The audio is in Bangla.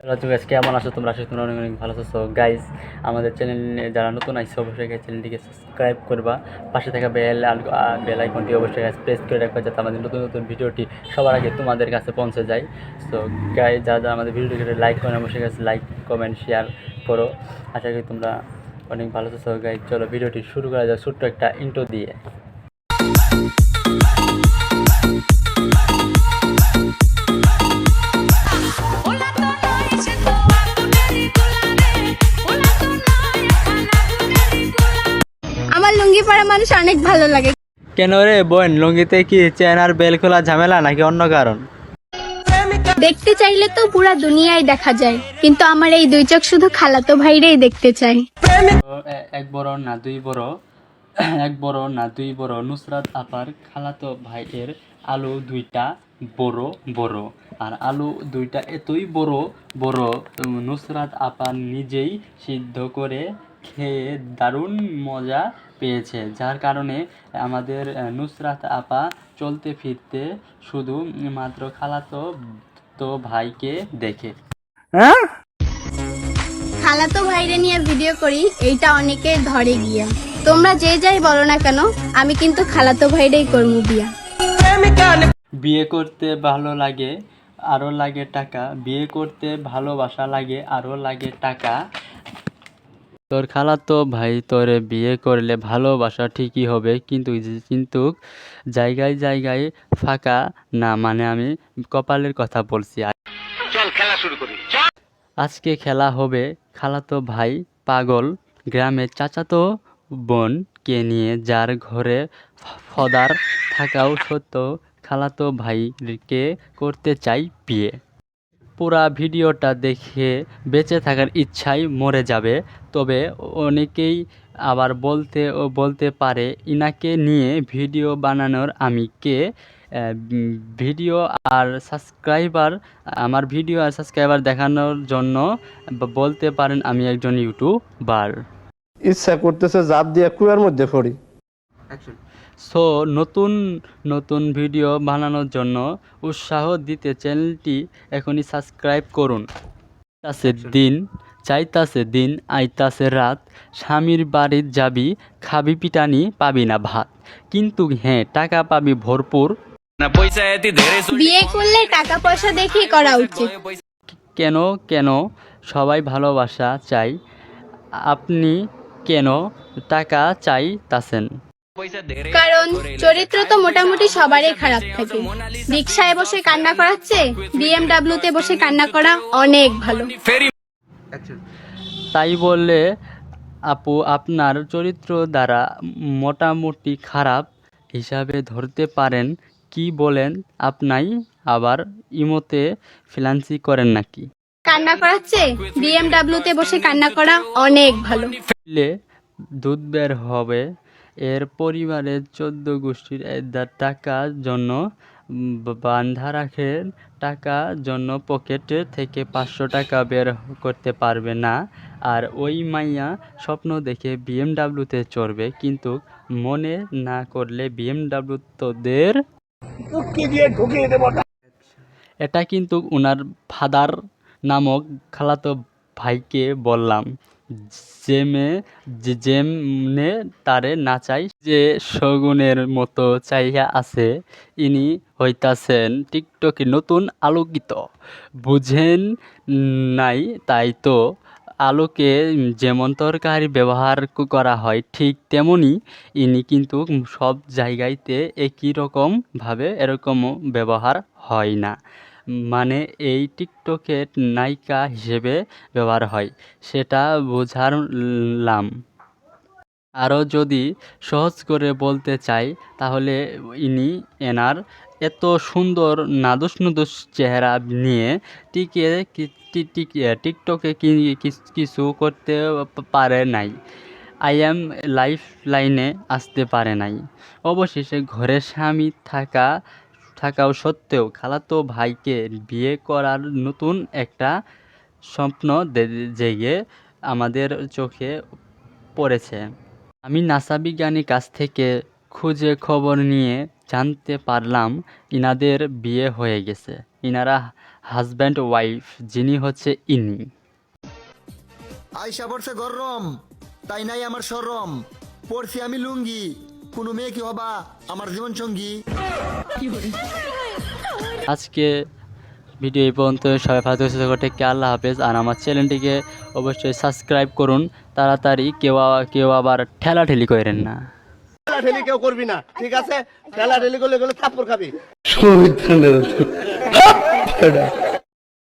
হ্যালো গাইস, কেমন আছো তোমরা? আশা করি তোমরা অনেক অনেক ভালো আছো। গাইস, আমাদের চ্যানেলে যারা নতুন আইছো অবশ্যই চ্যানেলটিকে সাবস্ক্রাইব করবা, পাশে থাকা বেল আইকনটি অবশ্যই গাইস প্রেস করে রাখবা যাতে আমাদের নতুন নতুন ভিডিওটি সবার আগে তোমাদের কাছে পৌঁছে যায়। সো গাইস, যারা যারা আমাদের ভিডিওটিকে লাইক করেন অবশ্যই গাইস লাইক কমেন্ট শেয়ার করো। আশা করি তোমরা অনেক ভালো আছো। গাইস, চলো ভিডিওটি শুরু করা যাক ছোট্ট একটা ইন্ট্রো দিয়ে। আমার লুঙ্গি পরা মানুষ অনেক ভালো লাগে। কেন রে বোন, লুঙ্গিতে কি চেন আর বেল খোলা ঝামেলা নাকি অন্য কারণ? দেখতে চাইলে তো পুরা দুনিয়ায় দেখা যায়, কিন্তু আমার এই দুই চোখ শুধু খালাতো ভাইরেই দেখতে চাই। এক বড় না দুই বড়, এক বড় না দুই বড়, নুসরাত আপার খালাতো ভাইয়ের আলু দুইটা বড় বড়, আর আলু দুইটা এতই বড় বড় নুসরাত আপা নিজেই সিদ্ধ করে খেয়ে দারুণ মজা পেয়েছে, যার কারণে আমাদের নুসরাত আপা চলতে ফিরতে শুধু মাত্র খালাতো ভাইকে দেখে। খালাতো ভাইরে নিয়ে ভিডিও করি, এইটা অনেকে ধরে গিয়া। তোমরা যে যাই বলো না কেন, আমি কিন্তু খালাতো ভাইরেই করবো বিয়া। বিয়ে করতে ভালো লাগে, আরও লাগে টাকা। বিয়ে করতে ভালোবাসা লাগে, আরও লাগে টাকা। তোর খালাতো ভাই তোরে বিয়ে করলে ভালোবাসা ঠিকই হবে, কিন্তু জায়গায় জায়গায় ফাঁকা না, মানে আমি কপালের কথা বলছি। চল খেলা শুরু করি। আজকে খেলা হবে খালাতো ভাই পাগল। গ্রামে চাচাতো বোনকে নিয়ে, যার ঘরে ফদার থাকাও সত্ত্বেও খালাতো ভাইকে করতে চাই বিয়ে। পুরা ভিডিওটা দেখে বেঁচে থাকার ইচ্ছায় মরে যাবে। তবে অনেকেই আবার বলতে পারে, ইনাকে নিয়ে ভিডিও বানানোর আমি কে? ভিডিও আর সাবস্ক্রাইবার আমার ভিডিও আর সাবস্ক্রাইবার দেখানোর জন্য বলতে পারেন আমি একজন ইউটিউবার। ইচ্ছা করতেছে জাপ দিয়ে কুয়ার মধ্যে পড়ি। সো নতুন নতুন ভিডিও বানানোর জন্য উৎসাহ দিতে চ্যানেলটি এখনই সাবস্ক্রাইব করুন। চাইতাছে দিন আইতাছে রাত, স্বামীর বাড়ির যাবি, খাবি পিটানি, পাবি না ভাত, কিন্তু হ্যাঁ টাকা পাবি ভরপুর। বিয়ে করলে টাকা পয়সা দেখেই করা উচিত। কেন কেন সবাই ভালোবাসা চাই, আপনি কেন টাকা চাইতাছেন? কারণ চরিত্র তো মোটামুটি সবারই খারাপ থাকে। রিক্সায় বসে কান্না করাচ্ছে, বিএমডাব্লিউতে বসে কান্না করা অনেক ভালো। তাই বললে আপু আপনার চরিত্র দ্বারা মোটামুটি খারাপ হিসাবে ধরতে পারেন। কি বলেন আপনি? আবার ইমোতে ফ্রিল্যান্সি করেন নাকি? কান্না করাচ্ছে, বিএমডাব্লিউতে বসে কান্না করা অনেক ভালো। দিলে দুধ বের হবে। এর পরিবারের 14 গোষ্ঠীর টাকার জন্য বান্ধা রাখেন, টাকার জন্য পকেটে থেকে 500 টাকা বের করতে পারবে না। আর ওই মাইয়া স্বপ্ন দেখে বিএমডাব্লিউতে চড়বে, কিন্তু মনে না করলে বিএমডাব্লিউ তোদের। এটা কিন্তু উনার ফাদার নামক খালাতো ভাইকে বললাম। যেমনে তারে না চাই, যে শগুনের মতো চাইয়া আছে, ইনি হইতাছেন টিকটকে নতুন আলোকিত। বুঝেন নাই? তাই তো আলুকে যেমন তরকারি ব্যবহার করা হয়, ঠিক তেমনি ইনি কিন্তু সব জায়গায়তে একই রকম ভাবে এরকমও ব্যবহার হয় না, মানে এই টিকটকের নায়িকা হিসেবে ব্যবহার হয়, সেটা বোঝালাম। আরও যদি সহজ করে বলতে চাই তাহলে এনার এত সুন্দর নাদুস নুদুস চেহারা নিয়ে টিকটকে কিছু করতে পারে নাই। লাইফ লাইনে আসতে পারে নাই। অবশেষে ঘরে স্বামী থাকাও সত্ত্বেও খালাতো ভাইকে বিয়ে করার নতুন একটা স্বপ্ন জেগে আমাদের চোখে পড়েছে। আমি নাসা বিজ্ঞানীর কাছ থেকে খুঁজে খবর নিয়ে জানতে পারলাম ইনাদের বিয়ে হয়ে গেছে। ইনারা হাজব্যান্ড ওয়াইফ, যিনি হচ্ছে ইনি। আয়সা পড়ছে গরম, তাই নাই আমার শরম, পড়ছি আমি লুঙ্গি, কোনো মেয়ে কি হবা আমার জীবন সঙ্গী। আজকে ভিডিও এই পর্যন্ত। সবাই ভালো থেকে সুস্থ থেকে আল্লাহ হাফেজ। আর আমার চ্যানেলটিকে অবশ্যই সাবস্ক্রাইব করুন তাড়াতাড়ি, কেউ আবার ঠেলাঠেলি করেন না। ঠেলাঠেলি কেউ করবি না, ঠিক আছে? ঠেলাঠেলি করলে থাপ্পড় খাবি।